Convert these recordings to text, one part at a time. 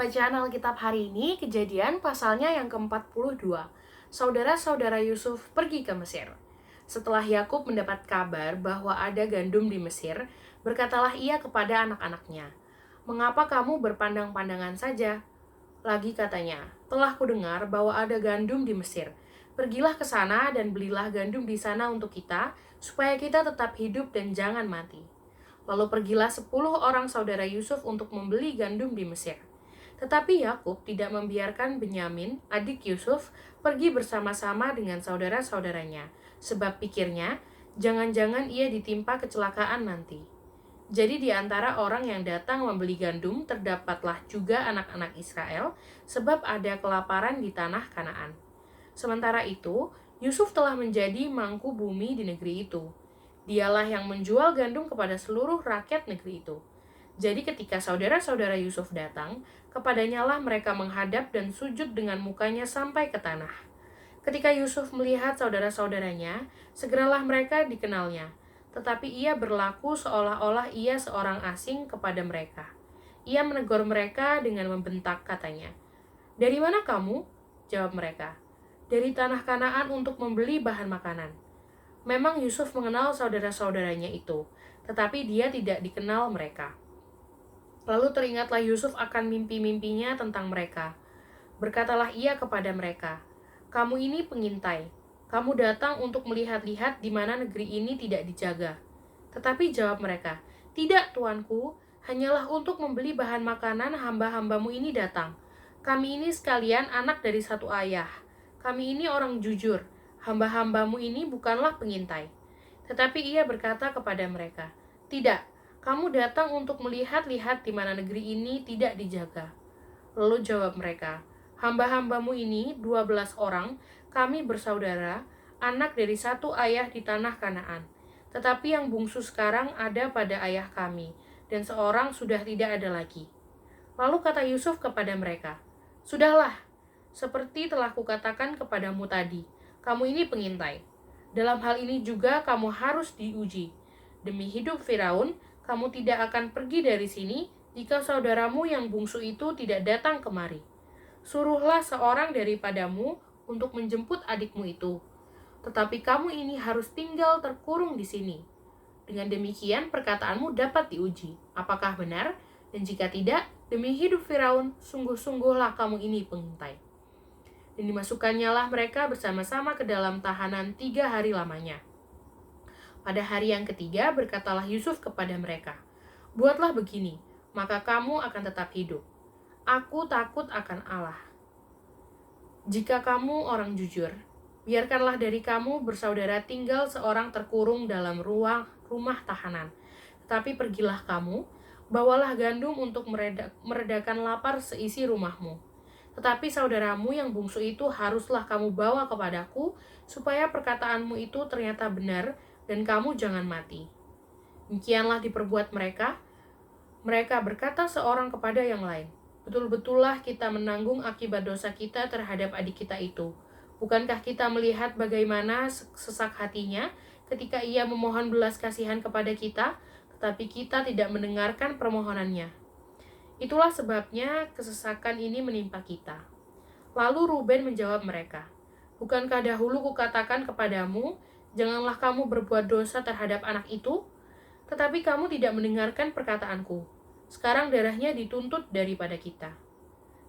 Bacaan Alkitab hari ini Kejadian pasalnya yang ke-42. Saudara-saudara Yusuf pergi ke Mesir. Setelah Yakub mendapat kabar bahwa ada gandum di Mesir, berkatalah ia kepada anak-anaknya, "Mengapa kamu berpandang-pandangan saja?" Lagi katanya, "Telah kudengar bahwa ada gandum di Mesir. Pergilah ke sana dan belilah gandum di sana untuk kita, supaya kita tetap hidup dan jangan mati." Lalu pergilah 10 orang saudara Yusuf untuk membeli gandum di Mesir. Tetapi Yakub tidak membiarkan Benyamin, adik Yusuf, pergi bersama-sama dengan saudara-saudaranya, sebab pikirnya, jangan-jangan ia ditimpa kecelakaan nanti. Jadi di antara orang yang datang membeli gandum, terdapatlah juga anak-anak Israel, sebab ada kelaparan di tanah Kanaan. Sementara itu, Yusuf telah menjadi mangku bumi di negeri itu. Dialah yang menjual gandum kepada seluruh rakyat negeri itu. Jadi ketika saudara-saudara Yusuf datang, kepadanya lah mereka menghadap dan sujud dengan mukanya sampai ke tanah. Ketika Yusuf melihat saudara-saudaranya, segeralah mereka dikenalnya. Tetapi ia berlaku seolah-olah ia seorang asing kepada mereka. Ia menegur mereka dengan membentak katanya, "Dari mana kamu?" Jawab mereka, "Dari tanah Kanaan untuk membeli bahan makanan." Memang Yusuf mengenal saudara-saudaranya itu, tetapi dia tidak dikenal mereka. Lalu teringatlah Yusuf akan mimpi-mimpinya tentang mereka. Berkatalah ia kepada mereka, "Kamu ini pengintai. Kamu datang untuk melihat-lihat di mana negeri ini tidak dijaga." Tetapi jawab mereka, "Tidak, tuanku, hanyalah untuk membeli bahan makanan hamba-hambamu ini datang. Kami ini sekalian anak dari satu ayah. Kami ini orang jujur. Hamba-hambamu ini bukanlah pengintai." Tetapi ia berkata kepada mereka, "Tidak, kamu datang untuk melihat-lihat di mana negeri ini tidak dijaga." Lalu jawab mereka, "Hamba-hambamu ini 12 orang, kami bersaudara, anak dari satu ayah di tanah Kanaan. Tetapi yang bungsu sekarang ada pada ayah kami, dan seorang sudah tidak ada lagi." Lalu kata Yusuf kepada mereka, "Sudahlah, seperti telah kukatakan kepadamu tadi, kamu ini pengintai. Dalam hal ini juga kamu harus diuji. Demi hidup Firaun, kamu tidak akan pergi dari sini jika saudaramu yang bungsu itu tidak datang kemari. Suruhlah seorang daripadamu untuk menjemput adikmu itu. Tetapi kamu ini harus tinggal terkurung di sini. Dengan demikian perkataanmu dapat diuji. Apakah benar? Dan jika tidak, demi hidup Firaun, sungguh-sungguhlah kamu ini pengintai." Dan dimasukkannya lah mereka bersama-sama ke dalam tahanan 3 hari lamanya. Pada hari yang ketiga berkatalah Yusuf kepada mereka, "Buatlah begini, maka kamu akan tetap hidup. Aku takut akan Allah. Jika kamu orang jujur, biarkanlah dari kamu bersaudara tinggal seorang terkurung dalam rumah tahanan. Tetapi pergilah kamu, bawalah gandum untuk meredakan lapar seisi rumahmu. Tetapi saudaramu yang bungsu itu haruslah kamu bawa kepadaku, supaya perkataanmu itu ternyata benar, dan kamu jangan mati." Demikianlah diperbuat mereka. Mereka berkata seorang kepada yang lain, "Betul-betullah kita menanggung akibat dosa kita terhadap adik kita itu. Bukankah kita melihat bagaimana sesak hatinya ketika ia memohon belas kasihan kepada kita, tetapi kita tidak mendengarkan permohonannya. Itulah sebabnya kesesakan ini menimpa kita." Lalu Ruben menjawab mereka, "Bukankah dahulu kukatakan kepadamu, janganlah kamu berbuat dosa terhadap anak itu? Tetapi kamu tidak mendengarkan perkataanku. Sekarang darahnya dituntut daripada kita."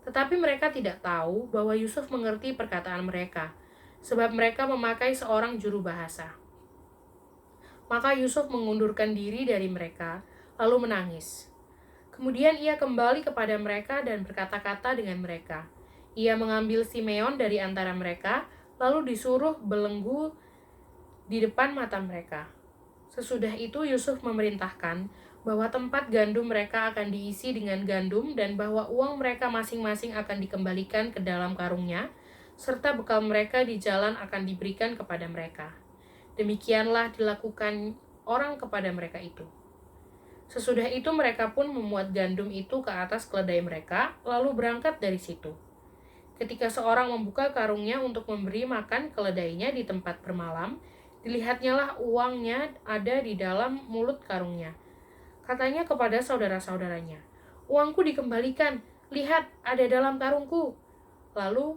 Tetapi mereka tidak tahu bahwa Yusuf mengerti perkataan mereka, sebab mereka memakai seorang juru bahasa. Maka Yusuf mengundurkan diri dari mereka, lalu menangis. Kemudian ia kembali kepada mereka dan berkata-kata dengan mereka. Ia mengambil Simeon dari antara mereka, lalu disuruh belenggu di depan mata mereka. Sesudah itu Yusuf memerintahkan bahwa tempat gandum mereka akan diisi dengan gandum dan bahwa uang mereka masing-masing akan dikembalikan ke dalam karungnya, serta bekal mereka di jalan akan diberikan kepada mereka. Demikianlah dilakukan orang kepada mereka itu. Sesudah itu mereka pun memuat gandum itu ke atas keledai mereka, lalu berangkat dari situ. Ketika seorang membuka karungnya untuk memberi makan keledainya di tempat bermalam, dilihatnyalah uangnya ada di dalam mulut karungnya. Katanya kepada saudara-saudaranya, "Uangku dikembalikan, lihat, ada dalam karungku." Lalu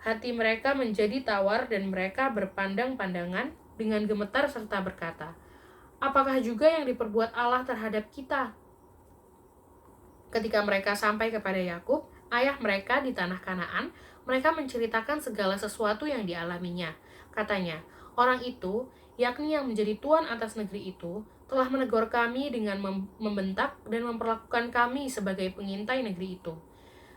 hati mereka menjadi tawar dan mereka berpandang-pandangan dengan gemetar serta berkata, "Apakah juga yang diperbuat Allah terhadap kita?" Ketika mereka sampai kepada Yakub, ayah mereka di tanah Kanaan, mereka menceritakan segala sesuatu yang dialaminya. Katanya, "Orang itu, yakni yang menjadi tuan atas negeri itu, telah menegur kami dengan membentak dan memperlakukan kami sebagai pengintai negeri itu.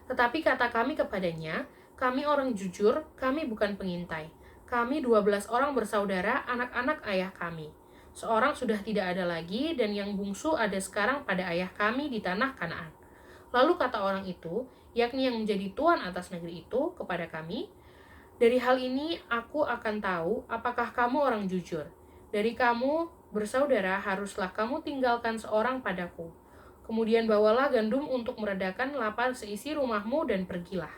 Tetapi kata kami kepadanya, 'Kami orang jujur, kami bukan pengintai. Kami 12 orang bersaudara, anak-anak ayah kami. Seorang sudah tidak ada lagi, dan yang bungsu ada sekarang pada ayah kami di tanah Kanaan.' Lalu kata orang itu, yakni yang menjadi tuan atas negeri itu, kepada kami, 'Dari hal ini aku akan tahu apakah kamu orang jujur. Dari kamu bersaudara haruslah kamu tinggalkan seorang padaku. Kemudian bawalah gandum untuk meredakan lapar seisi rumahmu dan pergilah.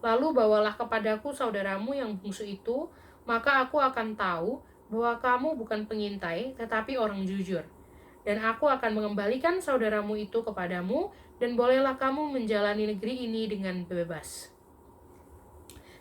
Lalu bawalah kepadaku saudaramu yang bungsu itu, maka aku akan tahu bahwa kamu bukan pengintai, tetapi orang jujur. Dan aku akan mengembalikan saudaramu itu kepadamu, dan bolehlah kamu menjalani negeri ini dengan bebas.'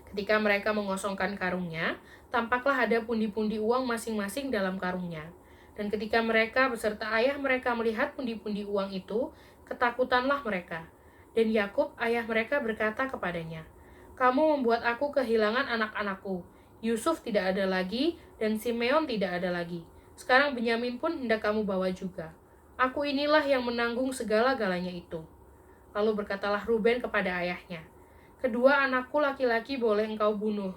Ketika mereka mengosongkan karungnya, tampaklah ada pundi-pundi uang masing-masing dalam karungnya. Dan ketika mereka beserta ayah mereka melihat pundi-pundi uang itu, ketakutanlah mereka. Dan Yakub, ayah mereka, berkata kepadanya, 'Kamu membuat aku kehilangan anak-anakku. Yusuf tidak ada lagi, dan Simeon tidak ada lagi. Sekarang Benyamin pun hendak kamu bawa juga. Aku inilah yang menanggung segala-galanya itu.' Lalu berkatalah Ruben kepada ayahnya, 'Kedua anakku laki-laki boleh engkau bunuh,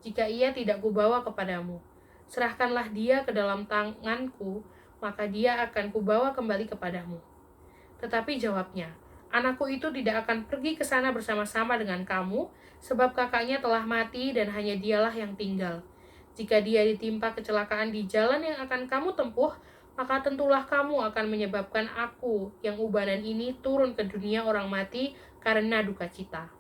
jika ia tidak kubawa kepadamu. Serahkanlah dia ke dalam tanganku, maka dia akan kubawa kembali kepadamu.' Tetapi jawabnya, 'Anakku itu tidak akan pergi ke sana bersama-sama dengan kamu, sebab kakaknya telah mati dan hanya dialah yang tinggal. Jika dia ditimpa kecelakaan di jalan yang akan kamu tempuh, maka tentulah kamu akan menyebabkan aku yang ubanan ini turun ke dunia orang mati karena duka cita.'